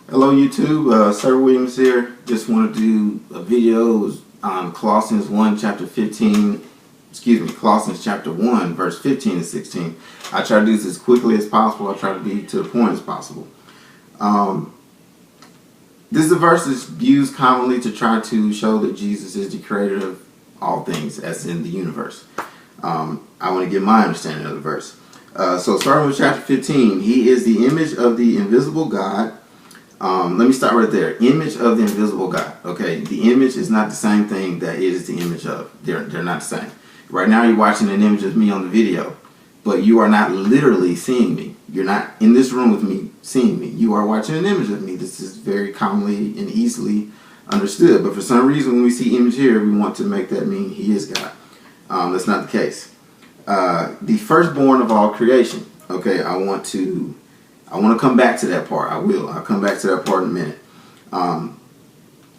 Hello YouTube, Sir Williams here. Just wanted to do a video on Colossians 1 chapter 15, Colossians chapter 1 verse 15 and 16. I try to do this as quickly as possible. I try to be to the point as possible. This is a verse that's used commonly to try to show that Jesus is the creator of all things, as in the universe. I want to give my understanding of the verse. So starting with chapter 15, he is the image of the invisible God. Let me start right there. Image of the invisible God. Okay, the image is not the same thing that it is the image of. They're not the same. Right now you're watching an image of me on the video, but you are not literally seeing me. You're not in this room with me seeing me. You are watching an image of me. This is very commonly and easily understood. But for some reason, when we see image here, we want to make that mean he is God. That's not the case. The firstborn of all creation. Okay, I want to come back to that part. I'll come back to that part in a minute.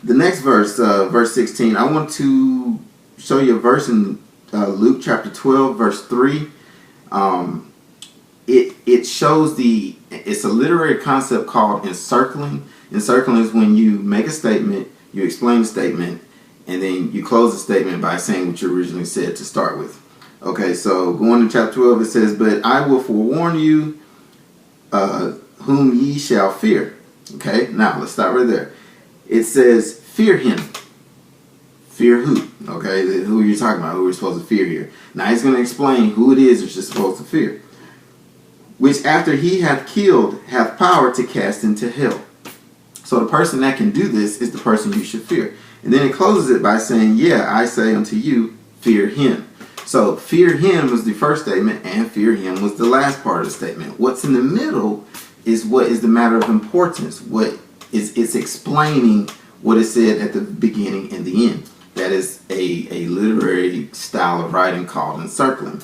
The next verse, verse 16, I want to show you a verse in Luke chapter 12, verse 3. It shows it's a literary concept called encircling. Encircling is when you make a statement, you explain the statement, and then you close the statement by saying what you originally said to start with. Okay, so going to chapter 12, it says, "But I will forewarn you, whom ye shall fear." Okay, now let's start right there. It says, fear him. Fear who? Okay, who are you talking about? Who are we supposed to fear here? Now he's going to explain who it is that you're supposed to fear. "Which after he hath killed, hath power to cast into hell." So the person that can do this is the person you should fear. And then it closes it by saying, "Yeah, I say unto you, fear him." So fear him was the first statement, and fear him was the last part of the statement. What's in the middle is what is the matter of importance. It's explaining what is said at the beginning and the end. That is a literary style of writing called encircling.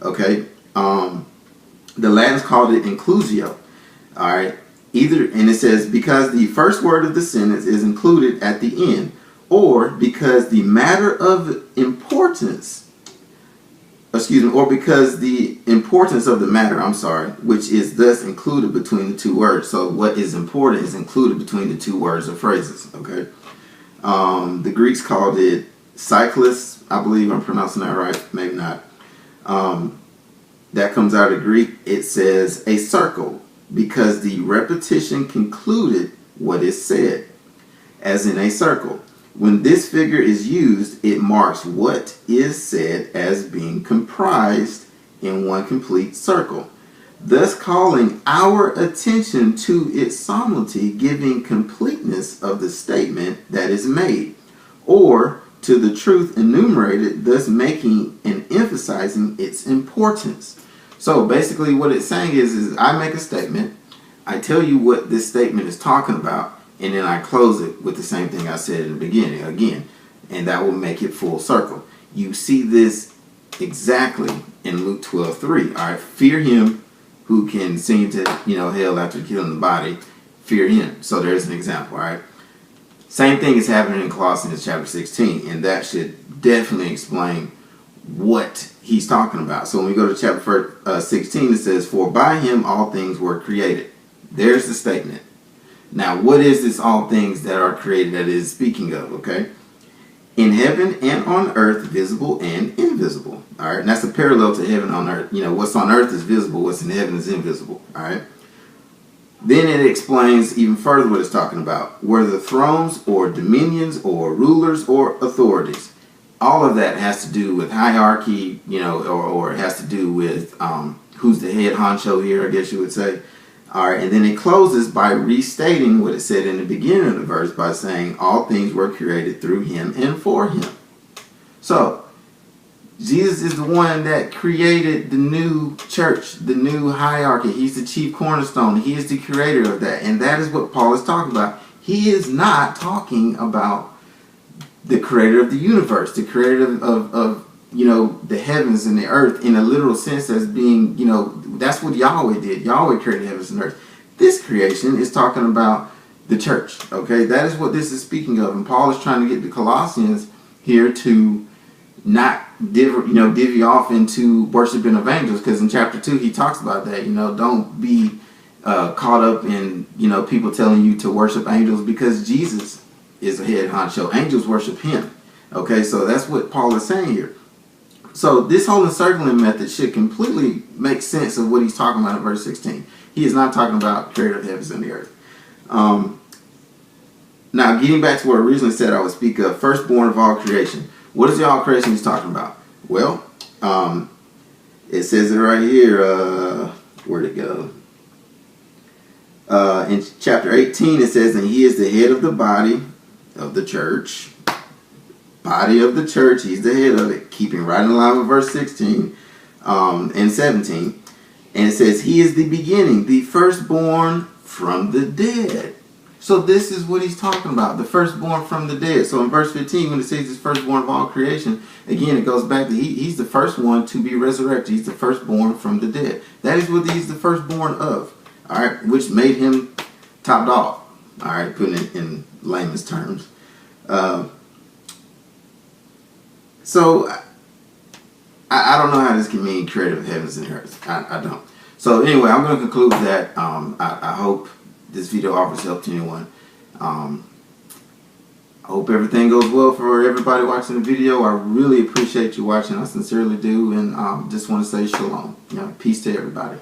Okay, the Latins called it inclusio. All right, and it says because the first word of the sentence is included at the end, or because the matter of importance. Or because the importance of the matter, which is thus included between the two words. So what is important is included between the two words or phrases. Okay. The Greeks called it cyclus. I believe I'm pronouncing that right. Maybe not. That comes out of Greek. It says a circle because the repetition concluded what is said, as in a circle. When this figure is used, it marks what is said as being comprised in one complete circle, thus calling our attention to its solemnity, giving completeness of the statement that is made, or to the truth enumerated, thus making and emphasizing its importance. So basically what it's saying is I make a statement, I tell you what this statement is talking about, and then I close it with the same thing I said in the beginning again, and that will make it full circle. You see this exactly in Luke 12:3. All right, fear him who can send you to hell after killing the body. Fear him. So there's an example. All right. Same thing is happening in Colossians chapter 16, and that should definitely explain what he's talking about. So when we go to chapter 16, it says, "For by him all things were created." There's the statement. Now, what is this all things that are created that it is speaking of, okay? "In heaven and on earth, visible and invisible." All right, and that's a parallel to heaven on earth. What's on earth is visible, what's in heaven is invisible, all right? Then it explains even further what it's talking about. "Whether thrones or dominions or rulers or authorities." All of that has to do with hierarchy, or it has to do with who's the head honcho here, I guess you would say. All right, and then it closes by restating what it said in the beginning of the verse by saying all things were created through him and for him. So Jesus is the one that created the new church, the new hierarchy. He's the chief cornerstone. He is the creator of that, and that is what Paul is talking about. He is not talking about the creator of the universe, the creator of the heavens and the earth in a literal sense as being, that's what Yahweh did. Yahweh created heavens and earth. This creation is talking about the church, okay? That is what this is speaking of. And Paul is trying to get the Colossians here to not divvy off into worshiping of angels, because in chapter 2 he talks about that. Don't be caught up in, people telling you to worship angels, because Jesus is a head honcho. Angels worship him. Okay, so that's what Paul is saying here. So this whole encircling method should completely make sense of what he's talking about in verse 16. He is not talking about creator of the heavens and the earth. Now, getting back to what I originally said, I would speak of firstborn of all creation. What is the all creation he's talking about? Well, it says it right here. Where'd it go? In chapter 18, it says, and he is the head of the body of the church. Body of the church, he's the head of it. Keeping right in line with verse 16 and 17. And it says, he is the beginning, the firstborn from the dead. So this is what he's talking about, the firstborn from the dead. So in verse 15, when it says he's firstborn of all creation, again, it goes back to he's the first one to be resurrected. He's the firstborn from the dead. That is what he's the firstborn of, all right, which made him top dog, all right, putting it in layman's terms. So I don't know how this can mean creator of heavens and earth. I don't. So anyway, I'm going to conclude with that. I hope this video offers help to anyone. I hope everything goes well for everybody watching the video. I really appreciate you watching. I sincerely do. And just want to say shalom. Peace to everybody.